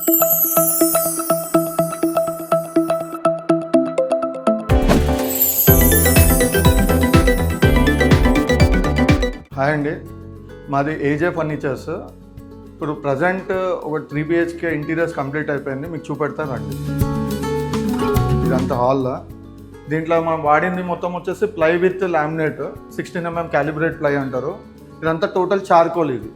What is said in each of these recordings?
Hi అండి, మాది ఏజే furnitures. ఇప్పుడు ప్రజెంట్ ఒక 3 BHK ఇంటీరియర్స్ కంప్లీట్ అయిపోయింది, మీకు చూపెడతానండి. ఇదంతా హాల్లో. దీంట్లో మనం వాడింది మొత్తం వచ్చేసి ply with laminate 16mm calibrate ply అంటారు. ఇదంతా టోటల్ చార్కోల్ ఇది.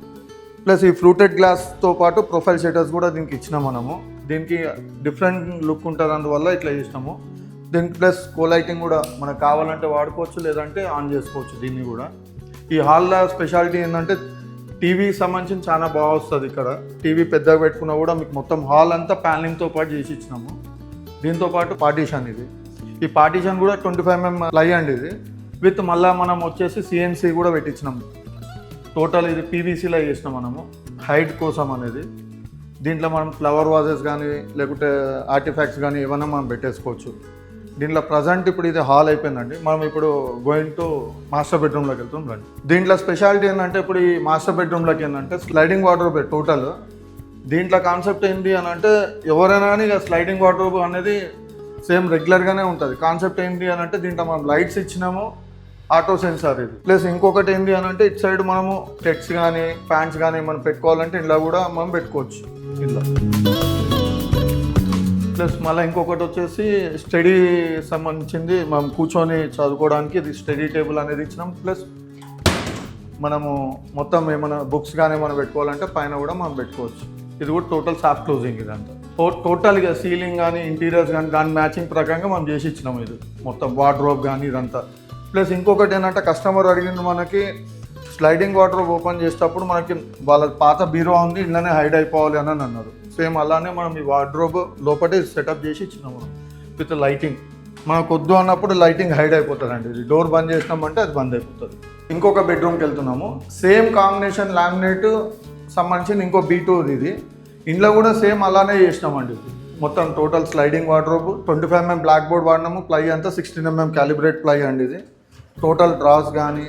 ప్లస్ ఈ ఫ్లూటెడ్ గ్లాస్తో పాటు ప్రొఫైల్ షట్టర్స్ కూడా దీనికి ఇచ్చినాం మనము. దీనికి డిఫరెంట్ లుక్ ఉంటుంది, అందువల్ల ఇట్లా చేసినాము. దీనికి ప్లస్ కోలైటింగ్ కూడా మనకు కావాలంటే వాడుకోవచ్చు, లేదంటే ఆన్ చేసుకోవచ్చు. దీన్ని కూడా ఈ హాల్లో స్పెషాలిటీ ఏంటంటే టీవీకి సంబంధించి చాలా బాగా వస్తుంది. ఇక్కడ టీవీ పెద్దగా పెట్టుకున్నా కూడా మీకు మొత్తం హాల్ అంతా ప్యానలింగ్తో పాటు చేసి ఇచ్చినాము. దీంతో పాటు పార్టీషన్ ఇది. ఈ పార్టీషన్ కూడా 25mm ప్లై అండి ఇది. విత్ మళ్ళీ మనం వచ్చేసి CNC కూడా పెట్టించినాము. టోటల్ ఇది PVCలో చేసినాం మనము, హైట్ కోసం అనేది. దీంట్లో మనం ఫ్లవర్ వాజెస్ కానీ లేకుంటే ఆర్టిఫాక్ట్స్ కానీ ఏమైనా మనం పెట్టేసుకోవచ్చు. దీంట్లో ప్రజెంట్ ఇప్పుడు ఇది హాల్ అయిపోయిందండి. మనం ఇప్పుడు గోయింగ్ టు మాస్టర్ బెడ్రూమ్లోకి వెళ్తాం రండి. దీంట్లో స్పెషాలిటీ ఏంటంటే ఇప్పుడు ఈ మాస్టర్ బెడ్రూమ్లోకి ఏంటంటే స్లైడింగ్ వార్డ్రోబ్ టోటల్. దీంట్లో కాన్సెప్ట్ ఏంటి అని అంటే ఎవరైనా కానీ ఇక స్లైడింగ్ వార్డ్రోబ్ అనేది సేమ్ రెగ్యులర్గానే ఉంటుంది. కాన్సెప్ట్ ఏంటి అని అంటే దీంట్లో మనం లైట్స్ ఇచ్చినాము, ఆటో సెన్సార్ ఇది. ప్లస్ ఇంకొకటి ఏంటి అని అంటే ఇటు సైడ్ మనము టెక్స్ కానీ ప్యాంట్స్ కానీ మనం పెట్టుకోవాలంటే ఇలా కూడా మనం పెట్టుకోవచ్చు ఇలా. ప్లస్ మళ్ళీ ఇంకొకటి వచ్చేసి స్టడీ సంబంధించింది, మనం కూర్చొని చదువుకోవడానికి ఇది స్టడీ టేబుల్ అనేది ఇచ్చినాం. ప్లస్ మనము మొత్తం ఏమైనా బుక్స్ కానీ మనం పెట్టుకోవాలంటే పైన కూడా మనం పెట్టుకోవచ్చు. ఇది కూడా టోటల్ సాఫ్ట్ క్లోజింగ్ ఇదంతా. టోటల్గా సీలింగ్ కానీ ఇంటీరియర్స్ కానీ దాని మ్యాచింగ్ ప్రకారంగా మనం చేసి ఇచ్చినాము. ఇది మొత్తం వార్డ్రోబ్ కానీ ఇదంతా. ప్లస్ ఇంకొకటి ఏంటంటే కస్టమర్ అడిగింది మనకి స్లైడింగ్ వార్డ్రోబ్ ఓపెన్ చేసేటప్పుడు మనకి వాళ్ళ పాత బీరో ఉంది ఇళ్ళనే హైడ్ అయిపోవాలి అని అన్నారు. సేమ్ అలానే మనం ఈ వార్డ్రోబ్ లోపటే సెటప్ చేసి ఇచ్చినాము విత్ లైటింగ్. మనకు వద్దు అన్నప్పుడు లైటింగ్ హైడ్ అయిపోతుందండి. ఇది డోర్ బంద్ చేసినామంటే అది బంద్ అయిపోతుంది. ఇంకొక బెడ్రూమ్కి వెళ్తున్నాము. సేమ్ కాంబినేషన్ లామినేట్ సంబంధించిన ఇంకో B2 ఇది. ఇంట్లో కూడా సేమ్ అలానే చేసినామండి. మొత్తం total sliding wardrobe 25mm block board వాడినాము. ప్లై అంతా 16mm క్యాలిబ్రేట్ ప్లై అండి ఇది. టోటల్ డ్రాస్ కానీ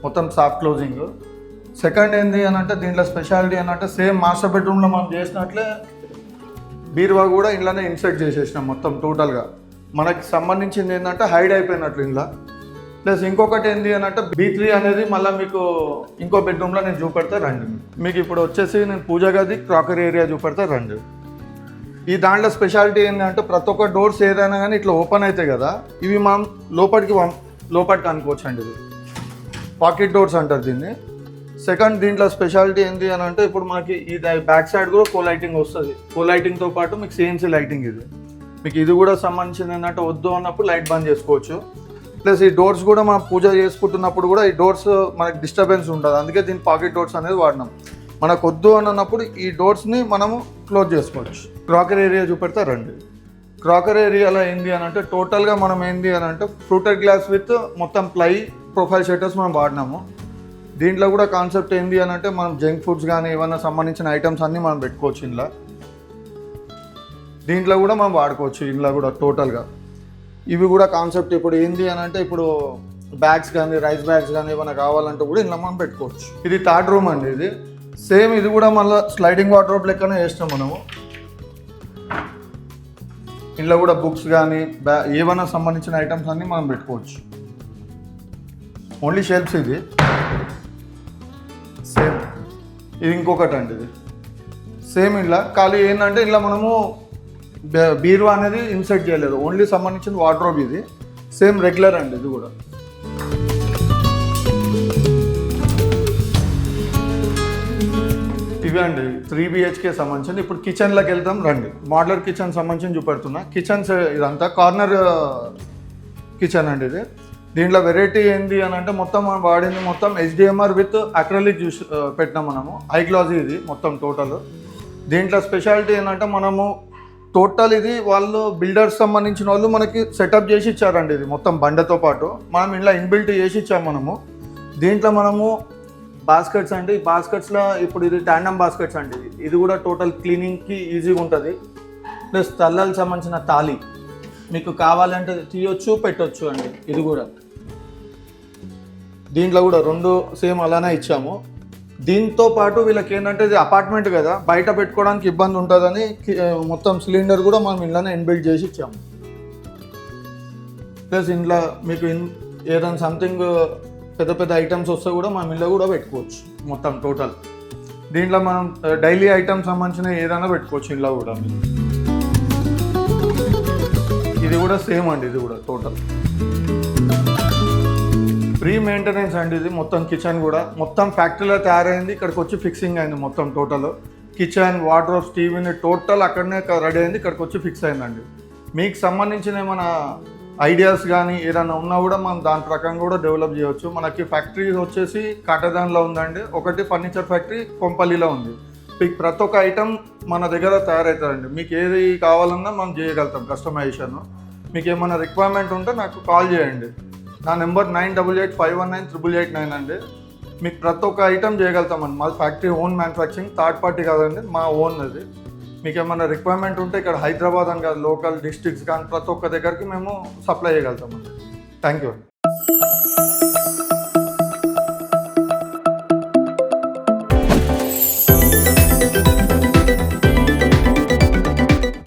మొత్తం సాఫ్ట్ క్లోజింగ్. సెకండ్ ఏంటి అని అంటే దీంట్లో స్పెషాలిటీ అని అంటే సేమ్ మాస్టర్ బెడ్రూమ్లో మనం చేసినట్లే బీరువా కూడా ఇంట్లోనే ఇన్సర్ట్ చేసేసినాం మొత్తం టోటల్గా. మనకి సంబంధించింది ఏంటంటే హైడ్ అయిపోయినట్లు ఇంట్లో. ప్లస్ ఇంకొకటి ఏంటి అని అంటే B3 అనేది మళ్ళీ మీకు ఇంకో బెడ్రూమ్లో నేను చూపెడతా రండి. మీకు ఇప్పుడు వచ్చేసి నేను పూజ గది క్రాకరీ ఏరియా చూపెడతా రండి. ఈ దాంట్లో స్పెషాలిటీ ఏంటంటే ప్రతి ఒక్క డోర్స్ ఏదైనా కానీ ఇట్లా ఓపెన్ అవుతాయి కదా, ఇవి మనం లోపలికి అనుకోవచ్చు అండి. ఇది పాకెట్ డోర్స్ అంటారు దీన్ని. సెకండ్ దీంట్లో స్పెషాలిటీ ఏంటి అని అంటే ఇప్పుడు మనకి ఇది బ్యాక్ సైడ్ కూడా కోలైటింగ్ వస్తుంది. కోలైటింగ్తో పాటు మీకు CNC లైటింగ్ ఇది. మీకు ఇది కూడా సంబంధించింది ఏంటంటే వద్దు అన్నప్పుడు లైట్ బంద్ చేసుకోవచ్చు. ప్లస్ ఈ డోర్స్ కూడా మనం పూజ చేసుకుంటున్నప్పుడు కూడా ఈ డోర్స్ మనకి డిస్టర్బెన్స్ ఉంటుంది, అందుకే దీని పాకెట్ డోర్స్ అనేది వాడినాం. మనకు వద్దు అని అన్నప్పుడు ఈ డోర్స్ని మనము క్లోజ్ చేసుకోవచ్చు. క్రాకరీ ఏరియా చూపెడతా రండి. క్రాకరీ ఏరియాలో ఏంటి అని అంటే టోటల్గా మనం ఏంటి అని అంటే ఫ్రూటెడ్ గ్లాస్ విత్ మొత్తం ప్లై ప్రొఫైల్ షట్టర్స్ మనం వాడినాము. దీంట్లో కూడా కాన్సెప్ట్ ఏంటి అని అంటే మనం జంక్ ఫుడ్స్ కానీ ఏమైనా సంబంధించిన ఐటమ్స్ అన్నీ మనం పెట్టుకోవచ్చు ఇంట్లో. దీంట్లో కూడా మనం వాడుకోవచ్చు ఇంట్లో కూడా టోటల్గా. ఇవి కూడా కాన్సెప్ట్ ఇప్పుడు ఏంటి అని అంటే ఇప్పుడు బ్యాగ్స్ కానీ రైస్ బ్యాగ్స్ కానీ ఏమైనా కావాలంటే కూడా ఇంట్లో మనం పెట్టుకోవచ్చు. ఇది థర్డ్ రూమ్ అండి. ఇది సేమ్ ఇది కూడా మళ్ళీ స్లైడింగ్ వార్డ్రోబ్ లెక్కనే చేస్తాం మనము. ఇంట్లో కూడా బుక్స్ కానీ ఏమైనా సంబంధించిన ఐటమ్స్ అన్నీ మనం పెట్టుకోవచ్చు. ఓన్లీ షెల్ఫ్స్ ఇది. సేమ్ ఇది ఇంకొకటి అండి. ఇది సేమ్ ఇలా ఖాళీ ఏంటంటే ఇలా మనము బీరువా అనేది ఇన్సర్ట్ చేయలేదు, ఓన్లీ సంబంధించిన వార్డ్రోబ్ ఇది. సేమ్ రెగ్యులర్ అండి ఇది కూడా. ఇవి అండి 3 BHK సంబంధించింది. ఇప్పుడు కిచెన్లోకి వెళ్తాం రండి. మోడ్యులర్ కిచెన్ సంబంధించి చూపెడుతున్నా. కిచెన్స్ ఇదంతా కార్నర్ కిచెన్ అండి ఇది. దీంట్లో వెరైటీ ఏంటి అని అంటే మొత్తం మనం వాడింది మొత్తం HDMR విత్ అక్రిలిక్ జ్యూస్ పెట్టినాం మనము. హై గ్లాసీ ఇది మొత్తం టోటల్. దీంట్లో స్పెషాలిటీ ఏంటంటే మనము టోటల్ ఇది వాళ్ళు బిల్డర్స్ సంబంధించిన వాళ్ళు మనకి సెటప్ చేసి ఇచ్చారండి. ఇది మొత్తం బండతో పాటు మనం ఇలా ఇన్బిల్ట్ చేసి ఇచ్చాము మనము. దీంట్లో మనము బాస్కెట్స్ అండి. ఈ బాస్కెట్స్లో ఇప్పుడు ఇది ట్యాండమ్ బాస్కెట్స్ అండి. ఇది కూడా టోటల్ క్లీనింగ్కి ఈజీగా ఉంటుంది. ప్లస్ తల్లలకు సంబంధించిన తాళి మీకు కావాలంటే తీయొచ్చు, పెట్టొచ్చు అండి. ఇది కూడా దీంట్లో కూడా రెండు సేమ్ అలానే ఇచ్చాము. దీంతో పాటు వీళ్ళకి ఏంటంటే ఇది అపార్ట్మెంట్ కదా, బయట పెట్టుకోవడానికి ఇబ్బంది ఉంటుందని మొత్తం సిలిండర్ కూడా మనం ఇంట్లోనే ఇన్బిల్డ్ చేసి ఇచ్చాము. ప్లస్ ఇంట్లో మీకు ఏదైనా సంథింగ్ పెద్ద పెద్ద ఐటమ్స్ వస్తే కూడా మనం ఇంట్లో కూడా పెట్టుకోవచ్చు. మొత్తం టోటల్ దీంట్లో మనం డైలీ ఐటమ్స్ సంబంధించిన ఏదైనా పెట్టుకోవచ్చు ఇంట్లో కూడా. ఇది కూడా సేమ్ అండి, ఇది కూడా టోటల్ ఫ్రీ మెయింటెనెన్స్ అండి. ఇది మొత్తం కిచెన్ కూడా మొత్తం ఫ్యాక్టరీలో తయారైంది, ఇక్కడికి వచ్చి ఫిక్సింగ్ అయింది. మొత్తం టోటల్ కిచెన్, వార్డ్రోబ్స్, టీవీని టోటల్ అక్కడనే రెడీ అయింది, ఇక్కడికి వచ్చి ఫిక్స్ అయిందండి. మీకు సంబంధించిన ఏమైనా ఐడియాస్ కానీ ఏదైనా ఉన్నా కూడా మనం దాని ప్రకారం కూడా డెవలప్ చేయవచ్చు. మనకి ఫ్యాక్టరీ వచ్చేసి కాటదాన్లో ఉందండి, ఒకటి ఫర్నిచర్ ఫ్యాక్టరీ కొంపల్లిలో ఉంది. మీకు ప్రతి ఒక్క ఐటమ్ మన దగ్గర తయారవుతుందండి. మీకు ఏది కావాలన్నా మనం చేయగలుగుతాం కస్టమైజేషన్. మీకు ఏమైనా రిక్వైర్మెంట్ ఉంటే నాకు కాల్ చేయండి. నా నెంబర్ 9885198889 అండి. మీకు ప్రతి ఒక్క ఐటమ్ చేయగలుగుతామండి. మా factory own manufacturing, third party కాదండి, మా ఓన్ అది. మీకు ఏమైనా రిక్వైర్మెంట్ ఉంటే ఇక్కడ హైదరాబాద్ అని కాదు, లోకల్ డిస్ట్రిక్ట్స్ కానీ ప్రతి ఒక్క దగ్గరికి మేము సప్లై చేయగలుగుతామండి. Thank you.